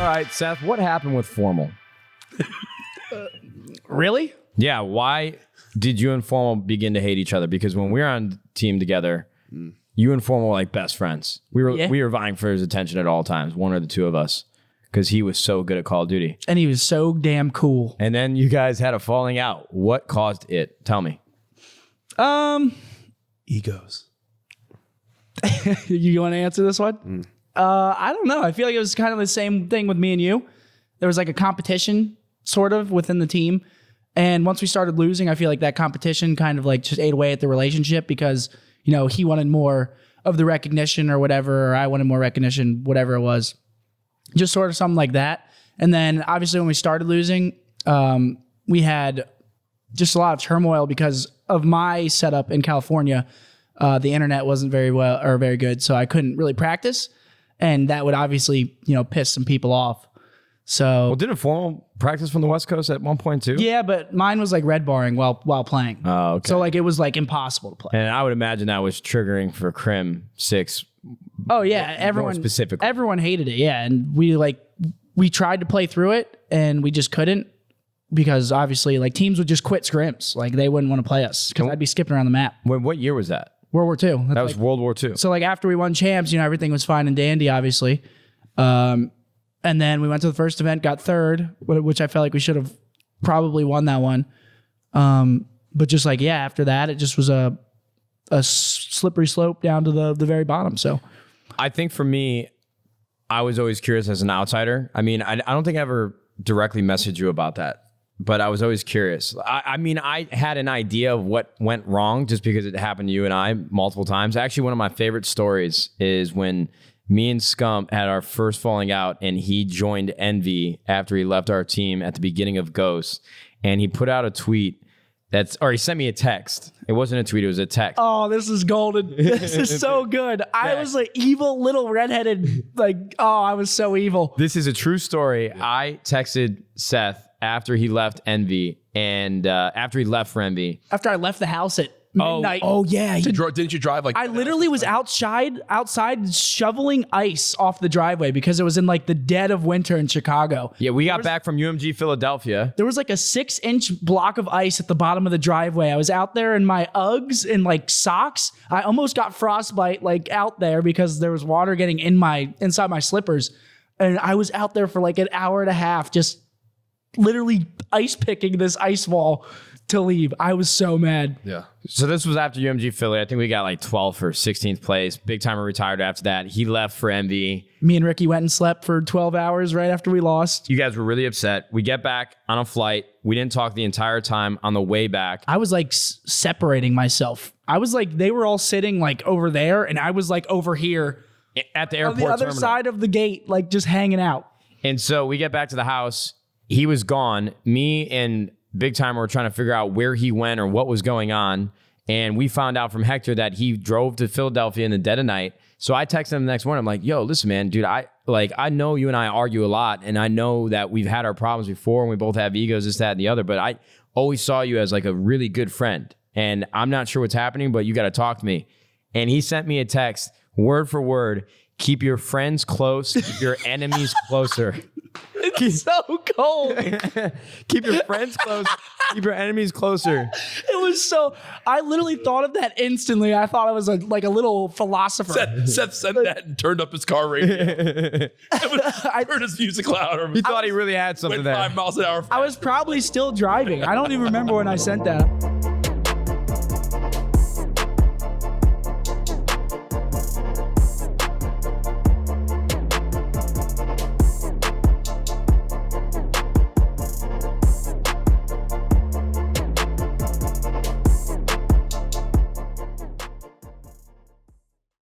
All right, Seth, what happened with Formal? Really? Yeah, why did you and Formal begin to hate each other? Because when we were on team together, you and Formal were like best friends. We were vying for his attention at all times, one or the two of us, because he was so good at Call of Duty. And he was so damn cool. And then you guys had a falling out. What caused it? Tell me. Egos. You want to answer this one? I don't know. I feel like it was kind of the same thing with me and you. There was like a competition sort of within the team. And once we started losing, I feel like that competition kind of like just ate away at the relationship because, you know, he wanted more of the recognition or whatever, or I wanted more recognition, whatever it was. Just sort of something like that. And then obviously when we started losing, we had just a lot of turmoil because of my setup in California. The internet wasn't very well or very good, so I couldn't really practice. And that would obviously, you know, piss some people off. So, well, didn't Formal practice from the West Coast at one point too? Yeah, but mine was like red barring while playing. Oh, okay. So like it was like impossible to play. And I would imagine that was triggering for Crim 6. Oh yeah, everyone specifically. Everyone hated it. Yeah, and we tried to play through it and we just couldn't because obviously like teams would just quit scrims. Like they wouldn't want to play us because I'd be skipping around the map. What year was that? World War II. That was like, World War II. So like after we won champs, you know, everything was fine and dandy, obviously. And then we went to the first event, got third, which I felt like we should have probably won that one. But just like, yeah, after that, it just was a slippery slope down to the very bottom. So I think for me, I was always curious as an outsider. I mean, I don't think I ever directly messaged you about that, but I was always curious. I mean, I had an idea of what went wrong just because it happened to you and I multiple times. Actually, one of my favorite stories is when me and Scump had our first falling out and he joined Envy after he left our team at the beginning of Ghost. And he put out a tweet or he sent me a text. It wasn't a tweet, it was a text. Oh, this is golden. This is so good. I was like evil little redheaded, like, oh, I was so evil. This is a true story. I texted Seth after he left Envy and after he left for Envy. After I left the house at midnight. Oh yeah. Didn't you drive like... I literally was outside shoveling ice off the driveway because it was in like the dead of winter in Chicago. Yeah, we got back from UMG Philadelphia. There was like a 6-inch block of ice at the bottom of the driveway. I was out there in my Uggs and like socks. I almost got frostbite like out there because there was water getting inside my slippers. And I was out there for like an hour and a half just literally ice picking this ice wall to leave. I was so mad. Yeah. So this was after UMG Philly. I think we got like 12th or 16th place. Big Timer retired after that. He left for MV. Me and Ricky went and slept for 12 hours right after we lost. You guys were really upset. We get back on a flight. We didn't talk the entire time on the way back. I was like separating myself. I was like, they were all sitting like over there and I was like over here at the airport on the other terminal. Side of the gate, like just hanging out. And so we get back to the house. He was gone. Me and Big Timer were trying to figure out where he went or what was going on. And we found out from Hector that he drove to Philadelphia in the dead of night. So I texted him the next morning. I'm like, yo, listen, man, dude, I know you and I argue a lot. And I know that we've had our problems before and we both have egos, this, that, and the other. But I always saw you as like a really good friend. And I'm not sure what's happening, but you got to talk to me. And he sent me a text, word for word, keep your friends close, keep your enemies closer. It's so cold. Keep your friends close. Keep your enemies closer. It was so... I literally thought of that instantly. I thought I was like a little philosopher. Seth said that and turned up his car radio. I heard his music louder. He thought he really had something there. 5 miles an hour. I was probably still driving. I don't even remember when I sent that.